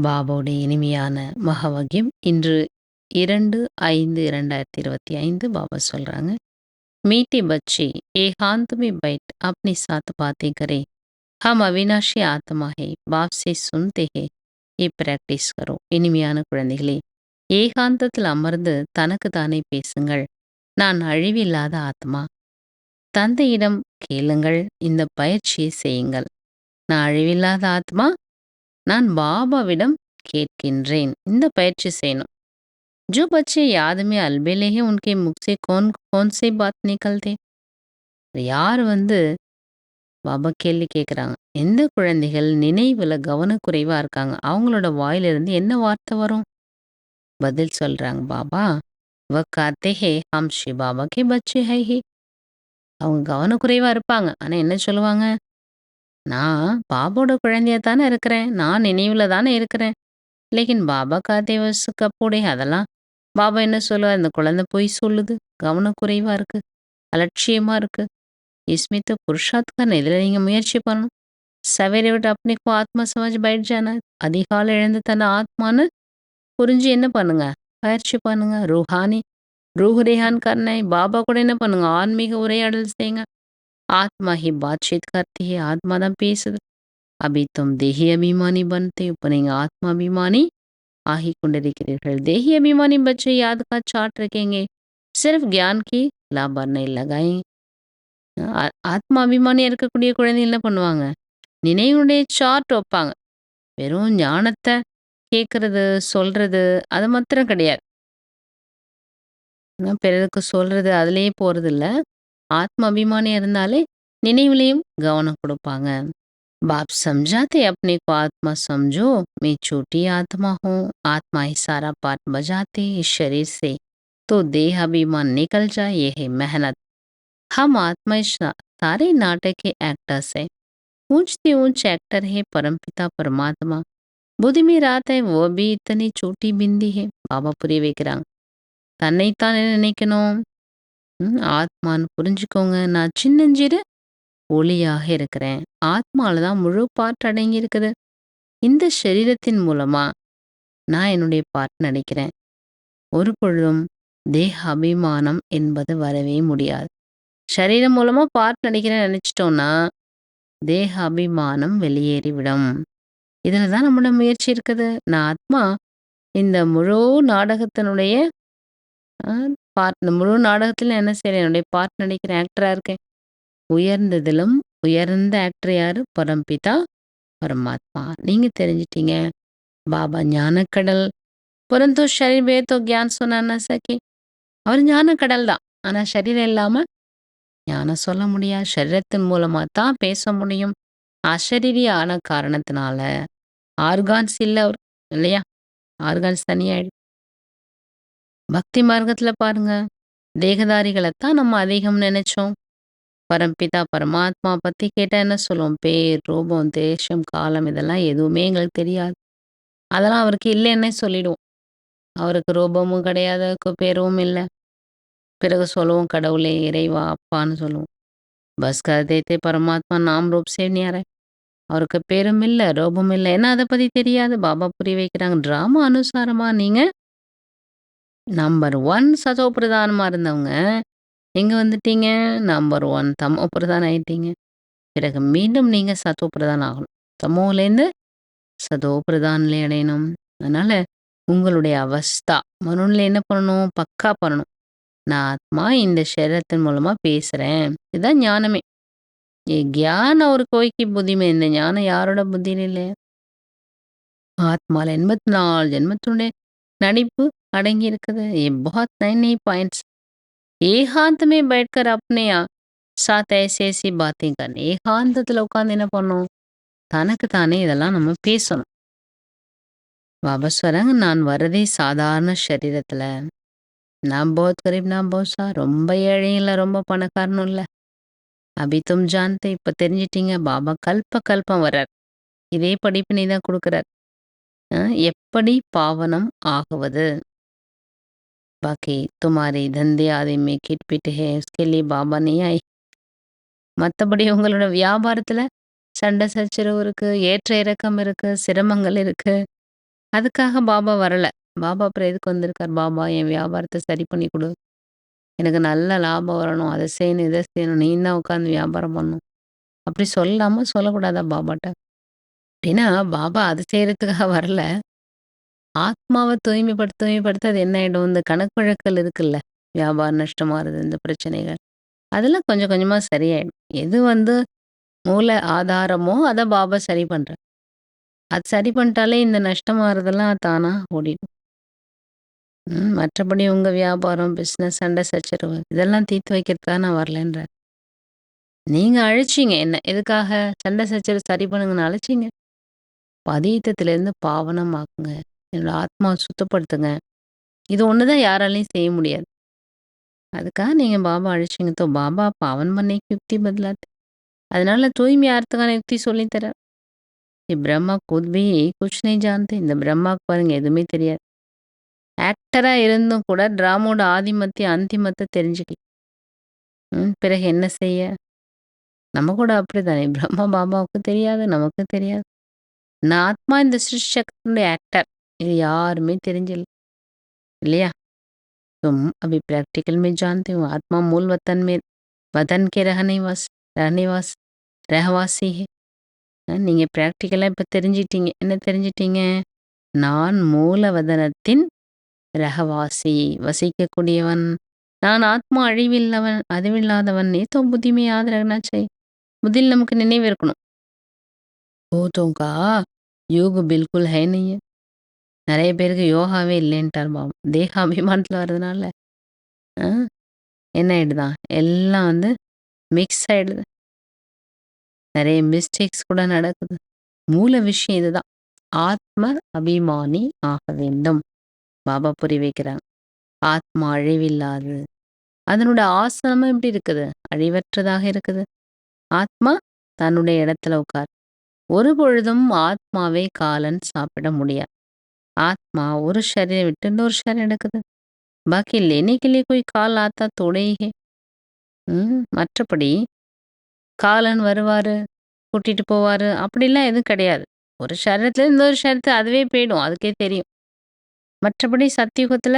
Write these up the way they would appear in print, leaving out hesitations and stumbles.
பாபாவுடைய இனிமையான மகாவாக்கியம் இன்று 2/5/2025 பாபா சொல்றாங்க, मीठे बच्चे एकांत में बैठ अपने साथ बातें करें। हम अविनाशी आत्मा है, बाप से सुनते हैं, ये प्रैक्टिस करो. இனிமையான குழந்தைகளே, ஏகாந்தத்தில் அமர்ந்து தனக்கு தானே பேசுங்கள். நான் அழிவில்லாத ஆத்மா. தந்தையிடம் கேளுங்கள், இந்த பயிற்சியை செய்யுங்கள். நான் அழிவில்லாத ஆத்மா, நான் பாபாவிடம் கேட்கின்றேன். இந்த பயிற்சி செய்யணும். जो बच्चे याद में अलबेले हैं उनके मुख से कौन कौन सी बात निकलते? யார் பாபா கேள்வி கேட்குறாங்க, எந்த குழந்தைகள் நினைவுல கவனக்குறைவா இருக்காங்க, அவங்களோட வாயிலிருந்து என்ன வார்த்தை வரும்? பதில் சொல்றாங்க பாபா, வ காத்தே ஹே ஹம் ஷி பாபா கே பச்சே ஹை ஹே. அவங்க கவனக்குறைவா இருப்பாங்க, ஆனா என்ன சொல்லுவாங்க? நான் பாபாவோட குழந்தையா தானே இருக்கிறேன், நான் நினைவுல தானே இருக்கிறேன். லேக்கின் பாபா காத்தே வஸ் கப்போடே, அதெல்லாம் பாபா என்ன சொல்லுவார்? இந்த குழந்தை பொய் சொல்லுது, கவனக்குறைவா இருக்கு, அலட்சியமா இருக்கு. इसमें तो पुरुषार्थ करना, இதில் நீங்கள் முயற்சி பண்ணணும். சவேரை விட்டு अपने को ஆத்மா समझ बैठ जाना, அதிகாலை எழுந்து தன்னை ஆத்மான்னு புரிஞ்சு என்ன பண்ணுங்க, பயிற்சி பண்ணுங்க. ரூஹானி ரூஹ் ரேஹான் கர்னை, பாபா கூட என்ன பண்ணுங்க, ஆன்மீக உரையாடல் செய்யுங்க. ஆத்மா ஹி பாத்சீத் கர்த்தி ஹே, ஆத்மா தான் பேசுது. அபி தும் தேஹி அபிமானி பன்தே, இப்போ நீங்கள் ஆத்மா அபிமானி ஆகி கொண்டிருக்கிறீர்கள். தேஹி அபிமானி பச்சை याद का चार्ट रखेंगे, सिर्फ ज्ञान की लाबर नहीं लगाएंगे. ஆத்மா அபிமானியா இருக்கக்கூடிய குழந்தை என்ன பண்ணுவாங்க, நினைவுடைய சார்ட் வைப்பாங்க. வெறும் ஞானத்தை கேட்கறது சொல்றது அது மாத்திரம் கிடையாது. பிறருக்கு சொல்றது அதுலயே போறது இல்ல. ஆத்ம அபிமானியா இருந்தாலே நினைவுலையும் கவனம் கொடுப்பாங்க. बाप समझाते अपने को आत्मा समझो, मैं छोटी आत्मा हूँ, आत्मा ही सारा पाठ बजाते इस शरीर से, तो देह अभिमान निकल जाए, ये है मेहनत. हम आत्मा इस सारे नाटक के एक्टर्स है, ऊंचते ऊंच एक्टर है परमपिता परमात्मा. புத்தி में रात है वो भी इतनी छोटी बिंदी है. பாபா புரிய வைக்கிறாங்க, தன்னைத்தான் என்ன நினைக்கணும், ஆத்மான்னு புரிஞ்சுக்கோங்க. நான் சின்னஞ்சிறு ஒளியாக இருக்கிறேன். ஆத்மால தான் முழு பாட்டு அடங்கி இருக்குது. இந்த சரீரத்தின் மூலமா நான் என்னுடைய பாட்டு நடிக்கிறேன். ஒரு பொழுதும் தேக அபிமானம் என்பது வரவே முடியாது. சரீரம் மூலமா பாட்டு நடிக்கிறேன்னு நினைச்சிட்டோம்னா தேக அபிமானம் வெளியேறிவிடும். இதுல தான் நம்மளோட முயற்சி இருக்குது. நான் ஆத்மா இந்த முழு நாடகத்தினுடைய முழு நாடகத்துல என்ன செய்யறேன், என்னுடைய பாட்டு நடிக்கிற ஆக்டரா இருக்கேன். உயர்ந்ததிலும் உயர்ந்த ஆக்டர் யாரு? பரம்பிதா பரமாத்மா. நீங்க தெரிஞ்சிட்டீங்க, பாபா ஞானக்கடல். परंतु शरीर में तो ज्ञान सुना न सके. அவர் ஞானக்கடல் தான், ஆனா சரீரம் இல்லாம ஞானம் சொல்ல முடியாது. சரீரத்தின் மூலமா தான் பேச முடியும். அசரீரி ஆன காரணத்தினால ஆர்கான்ஸ் இல்லை அவர், இல்லையா? ஆர்கான்ஸ் தனியாயிடும். பக்தி மார்க்கத்துல பாருங்க, தேகதாரிகளைத்தான் நம்ம அதிகம் நினைச்சோம். பரம்பிதா பரமாத்மா பத்தி கேட்டா என்ன சொல்லுவோம்? பேர், ரூபம், தேசம், காலம் இதெல்லாம் எதுவுமே எங்களுக்கு தெரியாது. அதெல்லாம் அவருக்கு இல்லைன்னே சொல்லிடுவோம். அவருக்கு ரூபமும் கிடையாது, பேரும் இல்லை. பிறகு சொல்லுவோம் கடவுளே, இறைவா, அப்பான்னு சொல்லுவோம். பஸ் கதேத்தே பரமாத்மா நாம் ரூப் சேவனியார, அவருக்கு பேரும் இல்லை ரூபமும் இல்லை. ஏன்னா அதை பத்தி தெரியாது. பாபா புரிய வைக்கிறாங்க, டிராமா அனுசாரமா நீங்க நம்பர் 1 சதோ பிரதானமா இருந்தவங்க எங்க வந்துட்டீங்க? நம்பர் 1 தமோ பிரதானம் ஆயிட்டீங்க. பிறகு மீண்டும் நீங்க சதோ பிரதானம் ஆகணும். தமோலேருந்து சதோ பிரதானிலே அடையணும். அதனால உங்களுடைய அவஸ்தா மனநிலை என்ன பண்ணணும்? பக்கா பண்ணணும். நான் ஆத்மா இந்த சரீரத்தின் மூலமா பேசுறேன். இதுதான் ஞானமே. ज्ञान और कोई की बुद्धि में, இந்த ஞானம் யாரோட புத்தியில இல்லை? ஆத்மால 84 ஜென்மத்தினுடைய நடிப்பு அடங்கி இருக்குது. ये बहुत नई नई पॉइंट्स ஏகாந்த में बैठकर अपने साथ ऐसी ऐसी बातें करनी. ஏகாந்தத்துல உட்கார்ந்து என்ன பண்ணும்? தனக்கு தானே இதெல்லாம் நம்ம பேசணும். பாபா சொல்றாங்க, நான் வரதே சாதாரண சரீரத்துல. நான் बहुत गरीब, நான் बहुत सा, ரொம்ப ஏழையும் இல்லை, ரொம்ப பணக்காரனும் இல்லை. அபி தும் ஜான்தே, இப்ப தெரிஞ்சிட்டீங்க. பாபா கல்ப கல்பம் வர்றார். இதே படிப்பினை தான் கொடுக்கிறார். எப்படி பாவனம் ஆகுவது? பாக்கி துமாரி தந்தே ஆதி மே கிட் பிட் ஹே, उसके लिए பாபா नहीं आई. மற்றபடி உங்களோட வியாபாரத்துல சண்டை சச்சரவு இருக்கு, ஏற்ற இறக்கம் இருக்கு, சிரமங்கள் இருக்கு. அதுக்காக பாபா வரல. பாபா அப்புறம் எதுக்கு வந்திருக்கார்? பாபா என் வியாபாரத்த சரி பண்ணி குடு. எனக்கு நல்ல லாபம் வரணும். அத செய்யணும், இத செய்யணும். நீ தான் உட்காந்து வியாபாரம் பண்ணணும். அப்படி சொல்லாமா? சொல்லக்கூடாதா பாபாட்ட? அப்படின்னா பாபா அது செய்றதுக்காக வரல. ஆத்மாவ தூய்மைப்படுத்த அது என்ன ஆயிடும்? இந்த கணக்கு வழக்குகள் இருக்குல்ல. வியாபாரம் நஷ்டமாகுறது, இந்த பிரச்சனைகள். அதெல்லாம் கொஞ்சம் கொஞ்சமா சரியாயிடும். எது வந்து மூல ஆதாரமோ அத பாபா சரி பண்றார். அது சரி பண்ணிட்டாலே இந்த நஷ்டமாகறதெல்லாம் தானா ஓடிடும். மற்றபடி உங்க வியாபாரம், பிசினஸ், சண்டை சச்சரவு இதெல்லாம் தீர்த்து வைக்கிறதுக்காக நான் வரலன்றேன். நீங்க அழைச்சீங்க என்ன? எதுக்காக? சண்டை சச்சரவு சரி பண்ணுங்கன்னு அழைச்சீங்க. பதீத்தத்திலேருந்து பாவனமாக்குங்க. என்னோட ஆத்மாவ சுத்தப்படுத்துங்க. இது ஒண்ணு தான் யாராலயும் செய்ய முடியாது. அதுக்காக நீங்க பாபா அழைச்சீங்க. பாபா பாவன் பண்ணने की युक्ति बदलाते. அதனால தூய்மை ஆறதுக்கான யுக்தி சொல்லி தரார். பிரம்மா खुद भी कुछ नहीं जानते. இந்த பிரம்மாவுக்கு பாருங்க எதுவுமே தெரியாது. ஆக்டரா இருந்தும் கூட டிராமாவோட ஆதிமத்திய, அந்திமத்த தெரிஞ்சுக்கல. பிறகு என்ன செய்ய? நம்ம கூட அப்படித்தானே. பிரம்மா பாபாவுக்கு தெரியாது, நமக்கு தெரியாது. நான் ஆத்மா இந்த சிருஷ்டி சக்கரத்தினுடைய ஆக்டர். இது யாருமே தெரிஞ்சில்ல. இல்லையா? तुम अभी प्रैक्टिकल में जानते हो आत्मा मूल वतन के रहवासी है. நீங்க பிராக்டிக்கலா இப்ப தெரிஞ்சிட்டீங்க. என்ன தெரிஞ்சிட்டீங்க? நான் மூலவதனத்தின் ரஹவாசி, வசிக்கக்கூடியவன். நான் ஆத்மா அழிவில்லாதவன். ये तो बुद्धि में याद रखना चाहिए. புத்தியில் நமக்கு நினைவு இருக்கணும். பூதோं का योग बिल्कुल है नहीं है. நெறைய பேருக்கு யோகாவே இல்லைன்ட்டார் பாபா. தேக அபிமானத்துல வர்றதுனால அ என்ன ஆயிடுதான்? எல்லாம் வந்து மிக்ஸ் ஆயிடுது. நெறைய மிஸ்டேக்ஸ் கூட நடக்குது. மூல விஷயம் இதுதான். ஆத்ம அபிமானி ஆக வேண்டும். பாபா புரிய வைக்கிறாங்க. ஆத்மா அழிவில்லாதது. அதனோட ஆசனமும் எப்படி இருக்குது? அழிவற்றதாக இருக்குது. ஆத்மா தன்னுடைய இடத்துல உட்கார். ஒரு பொழுதும் ஆத்மாவை காலன் சாப்பிட முடியாது. ஆத்மா ஒரு शरीर விட்டு இன்னொரு शरीर எடுக்குது. பாக்கி लेने के लिए कोई काल आता थोड़े ही है. மற்றபடி காலன் வருவாரு, கூட்டிட்டு போவாரு அப்படிலாம் எதுவும் கிடையாது. ஒரு சரீரத்துல இன்னொரு சரீரத்துக்கு அதுவே போயிடும். அதுக்கே தெரியும். மற்றபடி சத்தியுகத்துல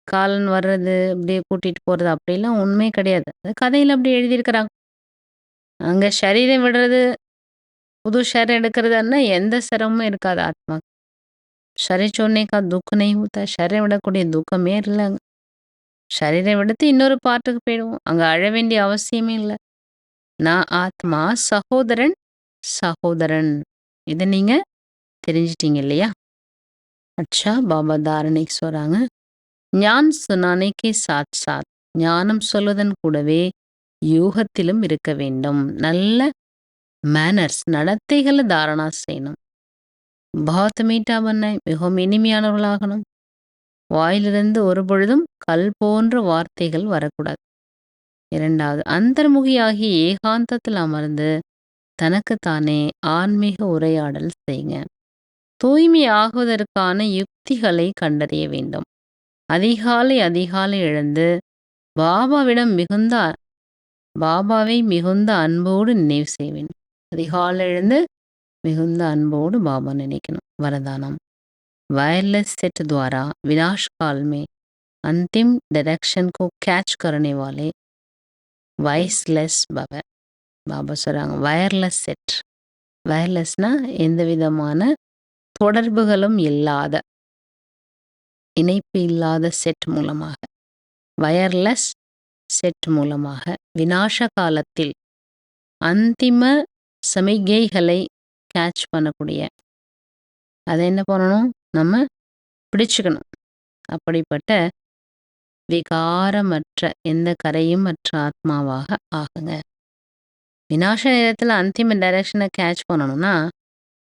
காலன் வர்றது, அப்படியே கூட்டிட்டு போறது அப்படிலாம் உண்மையே கிடையாது. அது கதையில அப்படி எழுதியிருக்கிறாங்க. அங்க சரீரம் விடுறது, புது शरीर எடுக்கிறதுன்னா எந்த சிரமமும் இருக்காது ஆத்மாக்கு. शरीर छोड़ने का दुःख नहीं होता. शरीर விடக்கூடிய துக்கமே இல்லங்க. शरीரம் விடுத்து இன்னொரு பார்ட்டுக்கு போயிடுவோம். அங்க அழ வேண்டிய அவசியமே இல்ல. நான் ஆத்மா சகோதரன். இத நீங்க தெரிஞ்சிட்டீங்க இல்லையா? அச்சா பாபா தாரணைக்கு சொல்றாங்க. ஞான் சுனானே கே சாத் சாத். ஞானம் சொல்வதன் கூடவே யூகத்திலும் இருக்க வேண்டும். நல்ல மேனர்ஸ் நடத்தைகளை தாரணா செய்யணும். பாத் மீட்டா பண்ணாய் மிகவும் இனிமையானவர்களாகணும். வாயிலிருந்து ஒரு பொழுதும் கல் போன்ற வார்த்தைகள் வரக்கூடாது. 2வது அந்தர்முகியாகி ஏகாந்தத்தில் அமர்ந்து தனக்குத்தானே ஆன்மீக உரையாடல் செய்யுங்க. தூய்மை ஆகுவதற்கான யுக்திகளை கண்டறிய வேண்டும். அதிகாலை எழுந்து பாபாவை மிகுந்த அன்போடு நினைவு செய்ய வேண்டும். அதிகாலை எழுந்து மிகுந்த அன்போடு பாபா நினைக்கணும். வரதானம் वायरलेस सेट द्वारा विनाश काल में अंतिम डायरेक्शन को कैच करने वाले वाइसलेस பாபா சொல்றாங்க. வயர்லெஸ்னா எந்த விதமான தொடர்புகளும் இல்லாத, இணைப்பு இல்லாத செட் மூலமாக, வயர்லெஸ் செட் மூலமாக வினாச காலத்தில் அந்திம சமிகைகளை கேட்ச் பண்ணக்கூடிய, அதை என்ன பண்ணணும்? நம்ம பிடிச்சுக்கணும். அப்படிப்பட்ட விகாரமற்ற எந்த கரையும் மற்ற ஆத்மாவாக ஆகுங்க. வினாச நேரத்தில் அந்திம டைரக்ஷனை கேட்ச் பண்ணணும்னா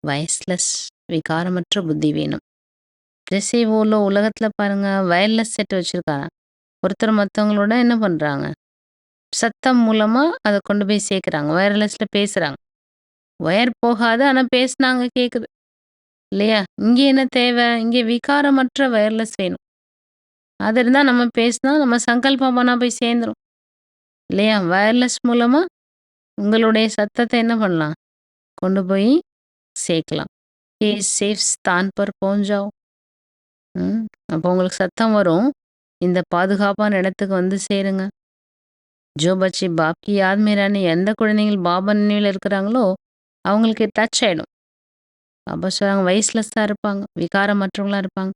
வயஸ்லெஸ் விகாரமற்ற புத்தி வேணும். ஜெஸே ஓலோ உலகத்தில் பாருங்க வயர்லெஸ் செட் வச்சிருக்காங்க. ஒருத்தர் மற்றவங்களோட என்ன பண்ணுறாங்க? சத்தம் மூலமாக அதை கொண்டு போய் சேர்க்குறாங்க. வயர்லெஸில் பேசுகிறாங்க. ஒயர் போகாது, ஆனால் பேசுனாங்க கேட்குது இல்லையா? இங்கே என்ன தேவை? இங்கே விகாரமற்ற வயர்லெஸ் வேணும். அது இருந்தால் நம்ம பேசினா நம்ம சங்கல்பம் பண்ணால் போய் சேர்ந்துடும் இல்லையா? வயர்லெஸ் மூலமாக உங்களுடைய சத்தத்தை என்ன பண்ணலாம்? கொண்டு போய் சேர்க்கலாம். ये सेफ स्थान पर पहुंच जाओ. ம். அப்போ உங்களுக்கு சத்தம் வரும். இந்த பாதுகாப்பான இடத்துக்கு வந்து சேருங்க. ஜோ பச்சி பாப் கி யாத் மே ரானே எந்த குழந்தைகள் பாபா நினைவுல இருக்கிறாங்களோ, அவங்களுக்கு டச் ஆயிடும். பாபா சொல்றாங்க வயசுலெஸ்ஸா இருப்பாங்க. விகாரமற்றவங்களா இருப்பாங்க.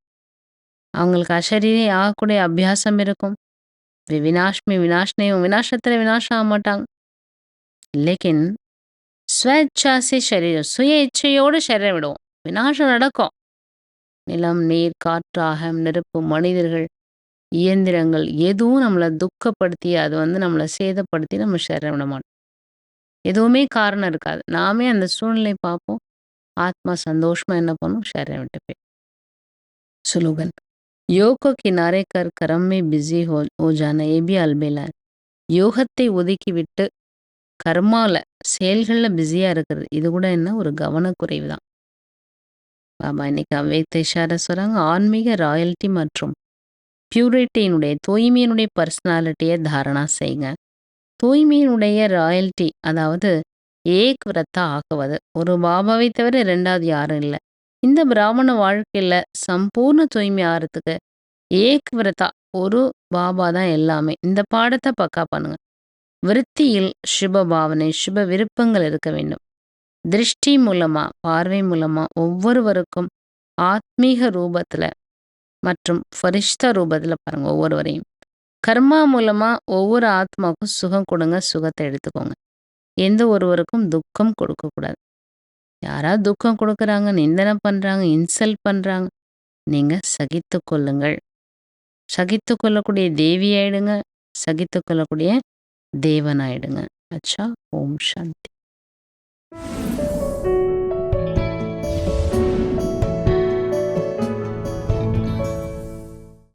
அவங்களுக்கு அசரீரி ஆகக்கூடிய அபியாசம் இருக்கும். வினாஷ் மே வினாஷ் नहीं வினாசத்துல வினாசம் ஆக மாட்டாங்க. லேக்கின் ஸ்வேச்சா சே ஷரீரம் சுய இச்சையோடு சரீரம் விடுவோம். வினாசம் நடக்கும். நிலம், நீர், காற்று, அகம், நெருப்பு, மனிதர்கள், இயந்திரங்கள் எதுவும் நம்மள துக்கப்படுத்தி, அது வந்து நம்மள சேதப்படுத்தி நம்ம சரீரம் விட மாட்டோம். எதுவுமே காரணம் இருக்காது. நாமே அந்த சூழ்நிலை பார்ப்போம். ஆத்மா சந்தோஷமா என்ன பண்ணும்? शरीर விட்டு போயிடும். स्लोगन योग को किनारे कर कर्म में बिजी हो जाना ये भी अलबेला है. யோகத்தை ஒதுக்கிவிட்டு கர்மால செயல்கள்ல பிஸியா இருக்கிறது இது கூட என்ன ஒரு கவனக்குறைவு தான். பாபா இன்னைக்கு அவ்வேக்த இஷாரா சொல்றாங்க ஆன்மீக ராயல்ட்டி மற்றும் பியூரிட்டியினுடைய தூய்மையினுடைய பர்சனாலிட்டியை தாரணா செய்யுங்க. தூய்மையினுடைய ராயல்ட்டி அதாவது ஏக் விரத்தா ஆக்குவது. ஒரு பாபாவை தவிர 2வது யாரும் இல்ல. இந்த பிராமண வாழ்க்கையில சம்பூர்ண தூய்மை ஆறதுக்கு ஏக் விரதா ஒரு பாபா தான் எல்லாமே. இந்த பாடத்தை பக்கா பண்ணுங்க. விருத்தியில் சுப பாவனை, சுப விருப்பங்கள் இருக்க வேண்டும். திருஷ்டி மூலமா, பார்வை மூலமா ஒவ்வொருவருக்கும் ஆத்மீக ரூபத்துல மற்றும் ஃபரிஷ்தா ரூபத்துல பாருங்க ஒவ்வொருவரையும். கர்மா மூலமா ஒவ்வொரு ஆத்மாவுக்கும் சுகம் கொடுங்க, சுகத்தை எடுத்துக்கோங்க. எந்த ஒருவருக்கும் துக்கம் கொடுக்கக்கூடாது. யாராவது துக்கம் கொடுக்குறாங்க, நிந்தனை பண்றாங்க, இன்சல்ட் பண்றாங்க, நீங்க சகித்து கொள்ளுங்கள். சகித்து கொள்ளக்கூடிய தேவி ஆயிடுங்க, சகித்து கொள்ளக்கூடிய தேவனாயிடுங்க. அச்சா ஓம் சாந்தி.